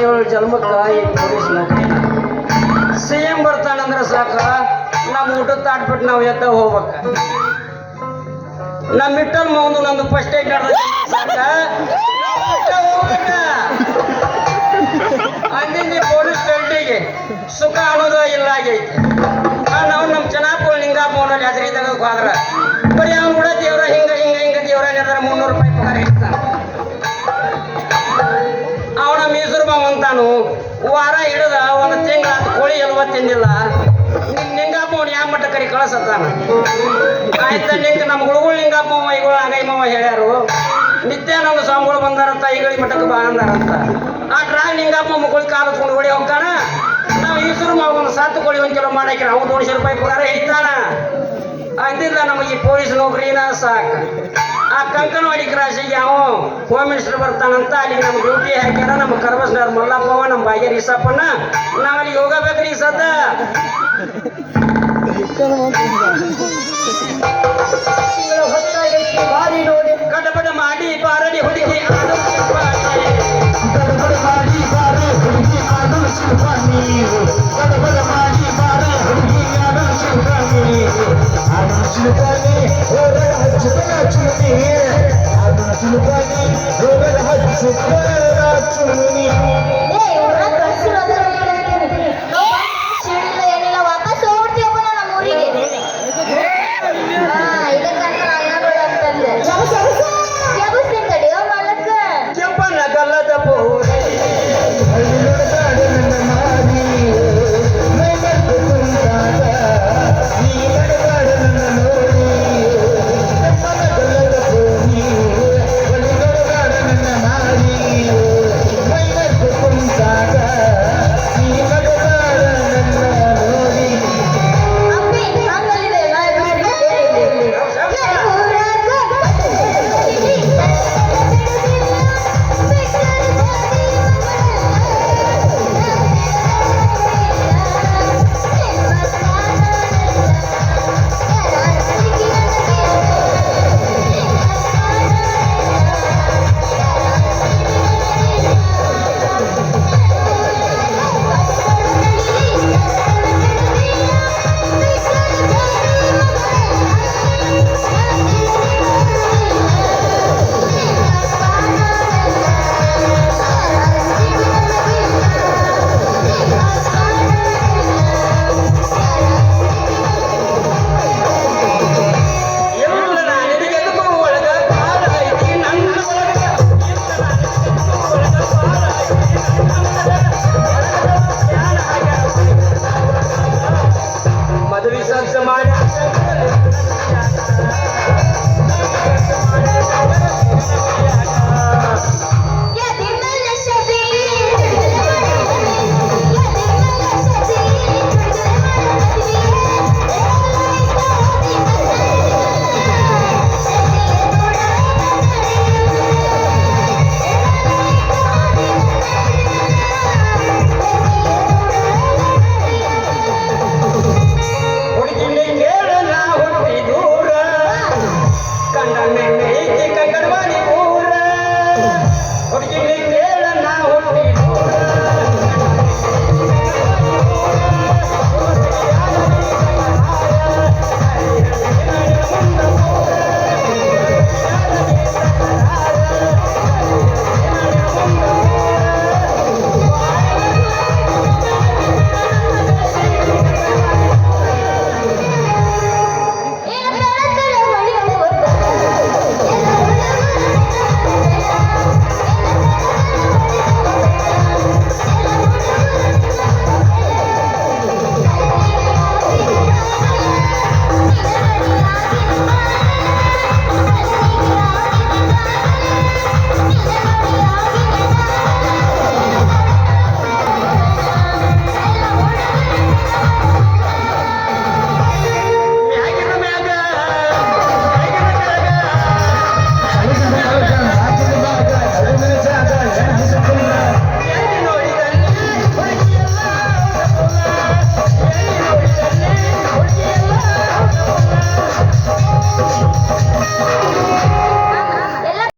27 ಜನ್ಮಕ್ಕ ಈ ಪೊಲೀಸ್ ನೌಕರಿ CM ಬರ್ತಾನಂದ್ರೆ ಸಾಕ ನಮ್ಮ ಊಟದ ತಾಟ್ಬಿಟ್ಟು ನಾವು ಎದ್ದ ಹೋಗ್ಬೇಕ ನಮ್ಮ ಮಿಟ್ಟಲ್ ಮೌಂದು ನಂದು ಫಸ್ಟ್ ಏಡ್ ಸಾಕ ಅಂದಿಂದ ಪೊಲೀಸ್ ಬೆಲ್ಟಿಗೆ ಸುಖ ಅನ್ನೋದು ಇಲ್ಲ ಆಗೈತೆ ನಾವು ನಮ್ಮ ಚೆನ್ನಾಪುರ ಲಿಂಗಾಪುರಲ್ಲಿ ಹೆಸರು ಇದ್ದಾಗ ಹೋದ್ರ ಬರೀ ಅವ್ನು ಕೂಡ ದೇವ್ರ ಹಿಂಗ ದೇವ್ರ ಹೇಳಿದ್ರೆ 300 ರೂಪಾಯಿ ಪಗಾರ ಇರ್ತಾನೆ ಅವನ ಮೀಸರು ಅಂತಾನು ವಾರ ಹಿಡಿದ ಒಂದು ತಿಂಗಳ ಕೋಳಿ ಎಲ್ವ ತಿಂದಿಲ್ಲ ಲಿಂಗಪ್ಪವನು ಯಾವ ಮಟ್ಟ ಕರಿ ಕಳಿಸತ್ತಾನ ಆಯ್ತ ನಮ್ಮ ಹುಡುಗರು ಲಿಂಗಪ್ಪ ಈಗಳು ಅಂಗೈಮವ ಹೇಳ್ಯಾರು ನಿತ್ಯಾನಂದ ಸ್ವಾಮಿಗಳು ಬಂದಾರಂತ ಈಗಳಿ ಮಠಕ್ಕೆ ಬಾ ಅಂದಾರಂತ ಆ ಡ್ರಾಗ್ ಲಿಂಗಪ್ಪ ಮಕ್ಕಳಿಗೆ ಕಾಲಿಸ್ಕೊಂಡು ಹೊಡಿ ಹೋಗ್ತಾನ ನಾವು ಈಸರು ಒಂದು ಸತ್ತು ಕೋಳಿ 1 ಕಿಲೋ ಮಾಡಾಕಿರ ಅವ್ನು 200 ರೂಪಾಯಿ ಪಗಾರ ಹಿಡಿತಾನ ಅಂದಿಲ್ಲ ನಮಗೆ ಈ ಪೊಲೀಸ್ ನೌಕರಿನ ಸಾಕು ಆ ಕಂಕನವಾಡಿ ಕ್ರಾಸಿಗೆ ಅವ ಹೋಮ್ ಮಿನಿಸ್ಟರ್ ಬರ್ತಾನಂತ ಅಲ್ಲಿಗೆ ನಮ್ಮ ಡ್ಯೂಟಿ ಹಾಕ್ಯಾರ ನಮ್ಮ ಕರ್ಮಸ್ನರ್ ಮಲ್ಲಪ್ಪವ ನಮ್ಮ ಭಾಗ್ಯರಿ ಈಸಪ್ಪನ ನಾವಲ್ಲಿ ಹೋಗಬೇಕ್ರಿ ಈ ಸದ್ದ ಬಾರಿ ನೋಡಿ ಗಡಬಡ ಮಾಡಿ ಬಾರಡಿ ಹುಡುಗಿ ಗಡಬಡ ಮಾಡಿ ಬಾರಿ ಹುಡುಗಿ ಆಡಲು ಸುಲ್ತಾನಿ ಗಡಬಡ ಮಾಡಿ ಬಾರಿ ಹುಡುಗಿ ಆಡಲು ಸುಲ್ತಾನಿ ಆಡಲು ಸುಲ್ತಾನಿ ಹೋಗಲ ಹಚ್ಚುತ್ತನ ಚುನಿ ಆಡಲು ಸುಲ್ತಾನಿ ಹೋಗಲ ಹಚ್ಚುತ್ತನ ಚುನಿ